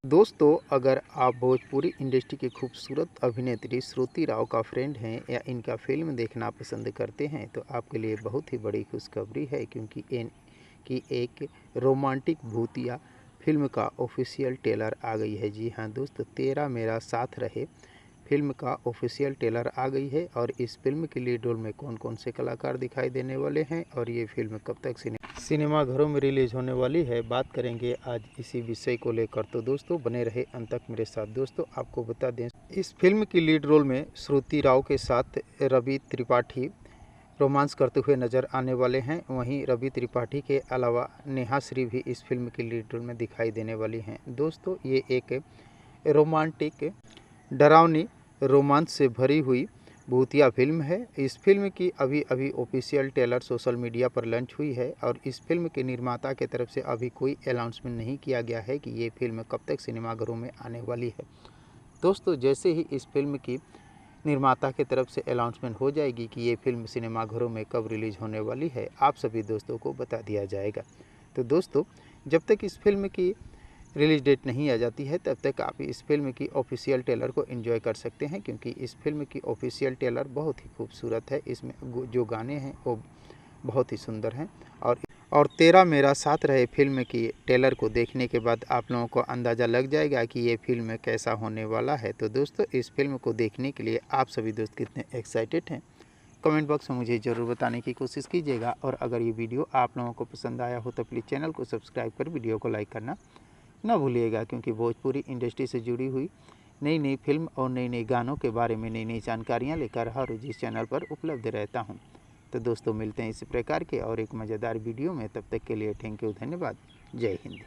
दोस्तों, अगर आप भोजपुरी इंडस्ट्री की खूबसूरत अभिनेत्री श्रुति राव का फ्रेंड हैं या इनका फ़िल्म देखना पसंद करते हैं तो आपके लिए बहुत ही बड़ी खुशखबरी है, क्योंकि इनकी एक रोमांटिक भूतिया फ़िल्म का ऑफिशियल ट्रेलर आ गई है। जी हाँ दोस्तों, तेरा मेरा साथ रहे फ़िल्म का ऑफिशियल ट्रेलर आ गई है और इस फ़िल्म के लीड रोल में कौन कौन से कलाकार दिखाई देने वाले हैं और ये फ़िल्म कब तक सिनेमाघरों में रिलीज़ होने वाली है, बात करेंगे आज इसी विषय को लेकर। तो दोस्तों बने रहे अंत तक मेरे साथ। दोस्तों आपको बता दें, इस फिल्म की लीड रोल में श्रुति राव के साथ रवि त्रिपाठी रोमांस करते हुए नज़र आने वाले हैं। वहीं रवि त्रिपाठी के अलावा नेहा श्री भी इस फिल्म की लीड रोल में दिखाई देने वाली हैं। दोस्तों ये एक रोमांटिक डरावनी रोमांस से भरी हुई भूतिया फिल्म है। इस फिल्म की अभी ऑफिशियल ट्रेलर सोशल मीडिया पर लॉन्च हुई है और इस फिल्म के निर्माता की तरफ से अभी कोई अनाउंसमेंट नहीं किया गया है कि ये फिल्म कब तक सिनेमाघरों में आने वाली है। दोस्तों जैसे ही इस फिल्म की निर्माता की तरफ से अनाउंसमेंट हो जाएगी कि ये फिल्म सिनेमाघरों में कब रिलीज़ होने वाली है, आप सभी दोस्तों को बता दिया जाएगा। तो दोस्तों जब तक इस फिल्म की रिलीज़ डेट नहीं आ जाती है तब तक आप इस फिल्म की ऑफिशियल ट्रेलर को एंजॉय कर सकते हैं, क्योंकि इस फिल्म की ऑफिशियल ट्रेलर बहुत ही खूबसूरत है। इसमें जो गाने हैं वो बहुत ही सुंदर हैं और तेरा मेरा साथ रहे फिल्म की ट्रेलर को देखने के बाद आप लोगों को अंदाज़ा लग जाएगा कि ये फिल्म कैसा होने वाला है। तो दोस्तों इस फिल्म को देखने के लिए आप सभी दोस्त कितने एक्साइटेड हैं, कमेंट बॉक्स में मुझे ज़रूर बताने की कोशिश कीजिएगा। और अगर ये वीडियो आप लोगों को पसंद आया हो तो प्लीज़ चैनल को सब्सक्राइब कर वीडियो को लाइक करना ना भूलिएगा, क्योंकि भोजपुरी इंडस्ट्री से जुड़ी हुई नई नई फिल्म और नई नई गानों के बारे में नई नई जानकारियाँ लेकर हर रोज़ इस चैनल पर उपलब्ध रहता हूँ। तो दोस्तों मिलते हैं इसी प्रकार के और एक मज़ेदार वीडियो में, तब तक के लिए थैंक यू, धन्यवाद, जय हिंद।